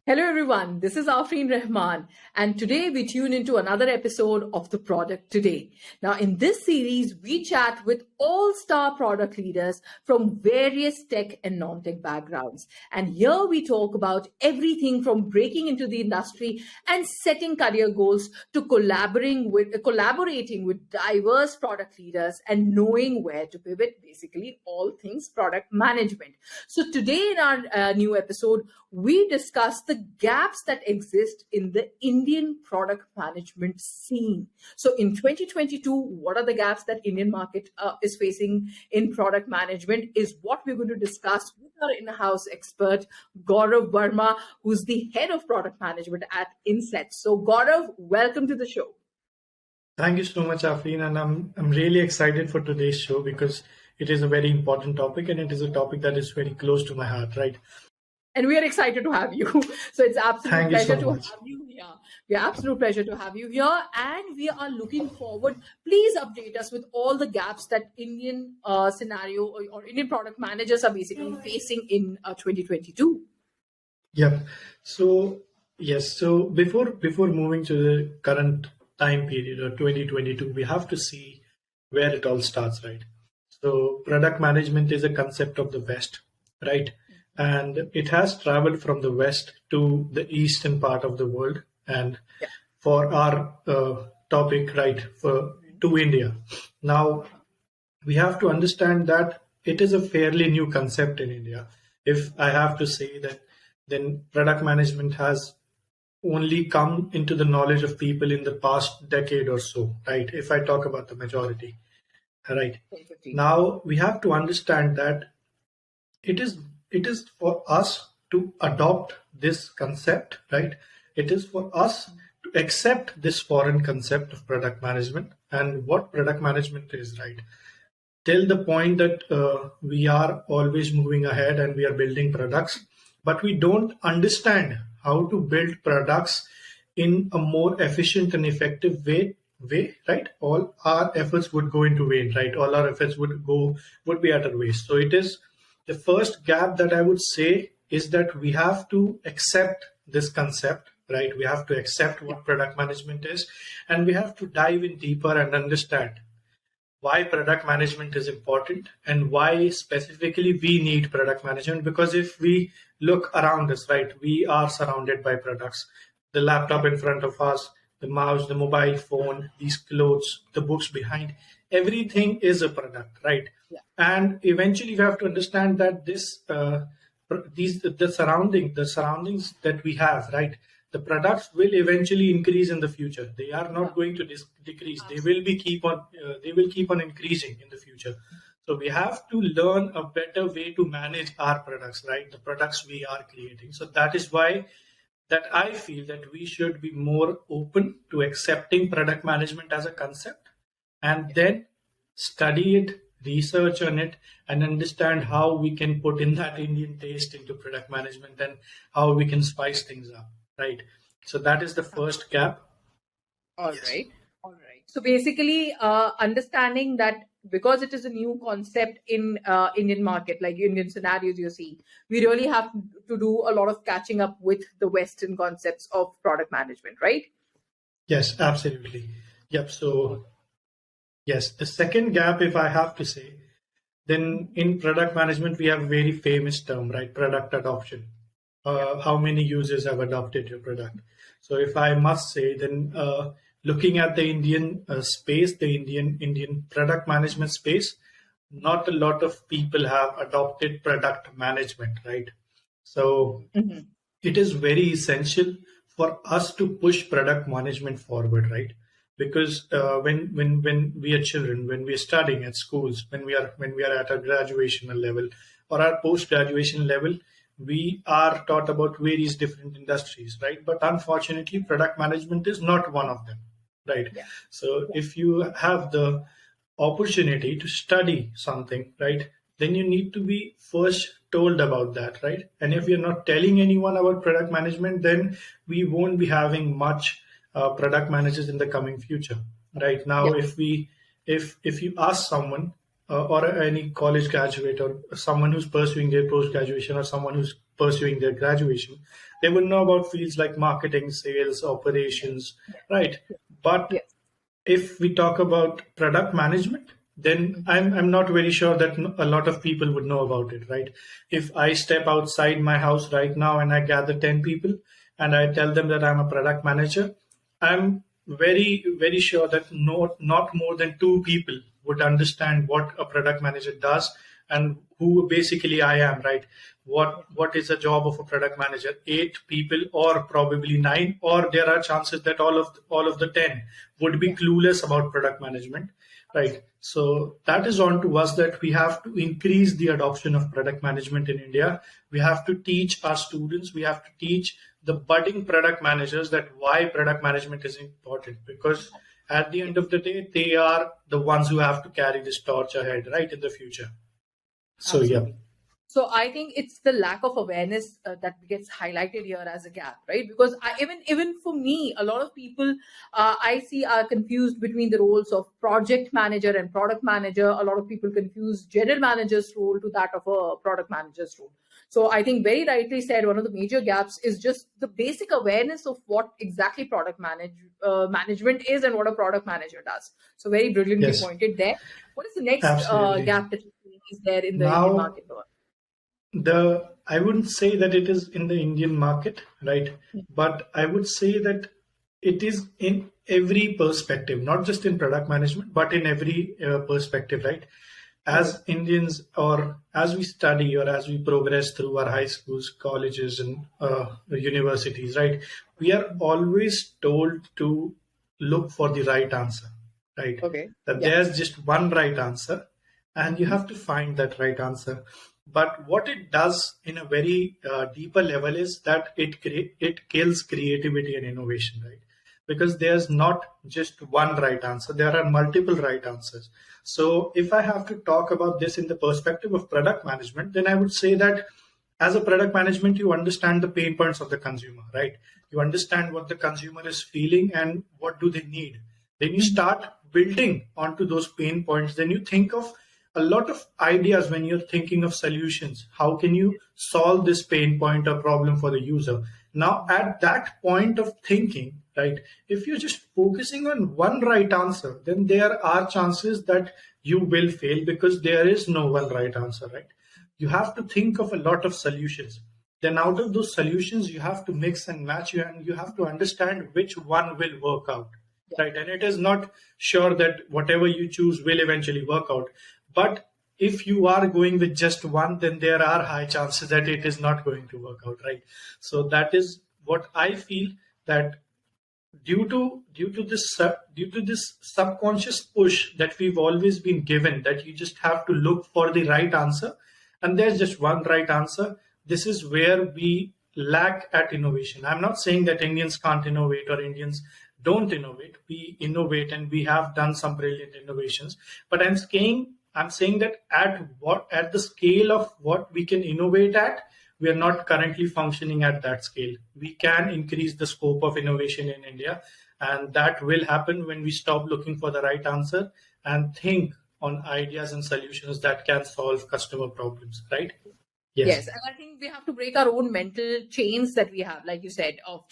Hello everyone, this is Afreen Rahman, and today we tune into another episode of The Product Today. Now, in this series, we chat with all-star product leaders from various tech and non-tech backgrounds. And here we talk about everything from breaking into the industry and setting career goals to collaborating with diverse product leaders and knowing where to pivot, basically all things product management. So today in our new episode, we discuss the gaps that exist in the Indian product management scene. So in 2022, what are the gaps that Indian market is facing in product management is what we're going to discuss with our in-house expert, Gaurav Verma, who's the head of product management at Inset. So Gaurav, welcome to the show. Thank you so much, Afreen, and I'm really excited for today's show because it is a very important topic and it is a topic that is very close to my heart, right? And we are excited to have you. So it's absolute pleasure to have you here. We are absolute pleasure to have you here. And we are looking forward. Please update us with all the gaps that Indian scenario or Indian product managers are basically facing in 2022. Yep. So, yes. So before moving to the current time period or 2022, we have to see where it all starts, right? So product management is a concept of the West, right? And it has traveled from the West to the eastern part of the world. And for our topic, right, to India. Now, we have to understand that it is a fairly new concept in India. If I have to say that, then product management has only come into the knowledge of people in the past decade or so, right? If I talk about the majority, right? Now, we have to understand that it is for us to adopt this concept, right? It is for us to accept this foreign concept of product management and what product management is, right? Till the point that we are always moving ahead and we are building products, but we don't understand how to build products in a more efficient and effective way, right? All our efforts would go into vain, right? All our efforts would be utter waste. So it is the first gap that I would say is that we have to accept this concept, right? We have to accept what product management is, and we have to dive in deeper and understand why product management is important and why specifically we need product management. Because if we look around us, right, we are surrounded by products. The laptop in front of us, the mouse, the mobile phone, these clothes, the books behind, everything is a product, right? Yeah. And eventually we have to understand that the surroundings that we have, right? The products will eventually increase in the future. They are not going to decrease. They will keep on increasing in the future. So we have to learn a better way to manage our products, right? The products we are creating. So that is why that I feel that we should be more open to accepting product management as a concept and then study it, research on it, and understand how we can put in that Indian taste into product management and how we can spice things up, right? So that is the first gap. All right. So basically, understanding that because it is a new concept in Indian market, like Indian scenarios you see, we really have to do a lot of catching up with the Western concepts of product management, right? Yes, absolutely. Yep. So yes, the second gap, if I have to say, then in product management, we have a very famous term, right? Product adoption. How many users have adopted your product? So if I must say, then looking at the Indian space, the Indian product management space, not a lot of people have adopted product management, right? So it is very essential for us to push product management forward, right? Because when we are children, when we are studying at schools, when we are at a graduation level or our post-graduation level, we are taught about various different industries, right? But unfortunately, product management is not one of them, right? Yeah. So if you have the opportunity to study something, right, then you need to be first told about that, right? And if you're not telling anyone about product management, then we won't be having much product managers in the coming future, right? Now, if you ask someone or any college graduate or someone who's pursuing their post-graduation or someone who's pursuing their graduation, they would know about fields like marketing, sales, operations, right? But Yes. if we talk about product management, then I'm not very sure that a lot of people would know about it, right? If I step outside my house right now and I gather 10 people and I tell them that I'm a product manager, I'm very, very sure that not more than two people would understand what a product manager does and who basically I am, right? What is the job of a product manager? Eight people, or probably nine, or there are chances that all of the 10 would be clueless about product management, right? So that is on to us, that we have to increase the adoption of product management in India. We have to teach our students, we have to teach the budding product managers that why product management is important, because at the end of the day, they are the ones who have to carry this torch ahead, right, in the future. So yeah. Absolutely. So I think it's the lack of awareness that gets highlighted here as a gap, right? Because even for me, a lot of people I see are confused between the roles of project manager and product manager. A lot of people confuse general manager's role to that of a product manager's role. So I think very rightly said, one of the major gaps is just the basic awareness of what exactly management is and what a product manager does. So very brilliantly Yes. pointed there. What is the next Absolutely. gap that you think is there in the Indian Now, market? I wouldn't say that it is in the Indian market, right? But I would say that it is in every perspective, not just in product management, but in every perspective, right? As Indians, or as we study, or as we progress through our high schools, colleges, and universities, right? We are always told to look for the right answer, right? Okay. That Yeah. there's just one right answer, and you have to find that right answer. But what it does in a very deeper level is that it kills creativity and innovation, right? Because there's not just one right answer, there are multiple right answers. So if I have to talk about this in the perspective of product management, then I would say that as a product management, you understand the pain points of the consumer, right? You understand what the consumer is feeling and what do they need. Then you start building onto those pain points. Then you think of a lot of ideas when you're thinking of solutions. How can you solve this pain point or problem for the user? Now, at that point of thinking, right, if you're just focusing on one right answer, then there are chances that you will fail, because there is no one right answer, right? You have to think of a lot of solutions. Then out of those solutions, you have to mix and match, and you have to understand which one will work out, right? And it is not sure that whatever you choose will eventually work out. But if you are going with just one, then there are high chances that it is not going to work out, right? So that is what I feel, that due to this subconscious push that we've always been given, that you just have to look for the right answer, and there's just one right answer. This is where we lack at innovation. I'm not saying that Indians can't innovate or Indians don't innovate. We innovate, and we have done some brilliant innovations. But I'm saying that at the scale of what we can innovate at, we are not currently functioning at that scale. We can increase the scope of innovation in India, and that will happen when we stop looking for the right answer and think on ideas and solutions that can solve customer problems, right? Yes, and I think we have to break our own mental chains that we have, like you said, of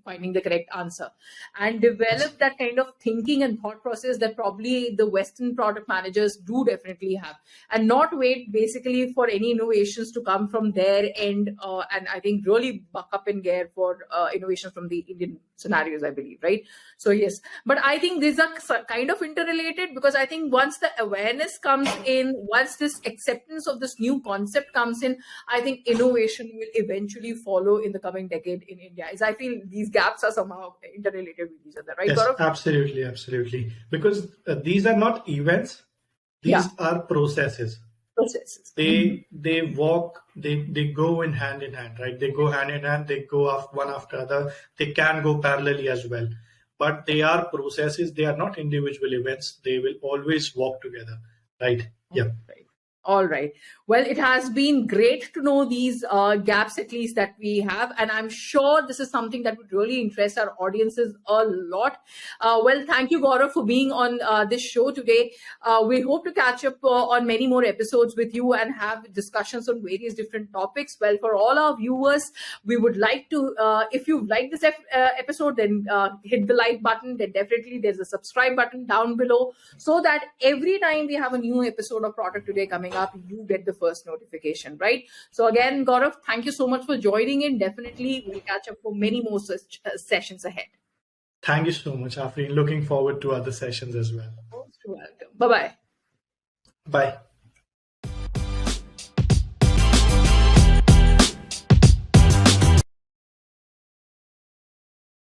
finding the correct answer, and develop that kind of thinking and thought process that probably the Western product managers do definitely have, and not wait basically for any innovations to come from their end, and I think really buck up in gear for innovations from the Indian scenarios, I believe, right? So yes, but I think these are kind of interrelated, because I think once the awareness comes in, once this acceptance of this new concept comes in, I think innovation will eventually follow in the coming decade in India. As I feel these gaps are somehow interrelated with each other, right, Yes, Gaurav? absolutely. Because these are not events; these are processes. Processes. They walk, they go in hand, right? They go hand in hand. They go one after other. They can go parallelly as well, but they are processes. They are not individual events. They will always walk together, right? Yeah. Right. All right. Well, it has been great to know these gaps, at least that we have. And I'm sure this is something that would really interest our audiences a lot. Well, thank you, Gaurav, for being on this show today. We hope to catch up on many more episodes with you and have discussions on various different topics. Well, for all our viewers, we would like to, if you like this episode, then hit the like button. Then definitely there's a subscribe button down below so that every time we have a new episode of Product Today coming up, you get the first notification, right? So again, Gaurav, thank you so much for joining in. Definitely we'll catch up for many more such sessions ahead. Thank you so much, Afreen. Looking forward to other sessions as well. Most welcome. Bye-bye. Bye.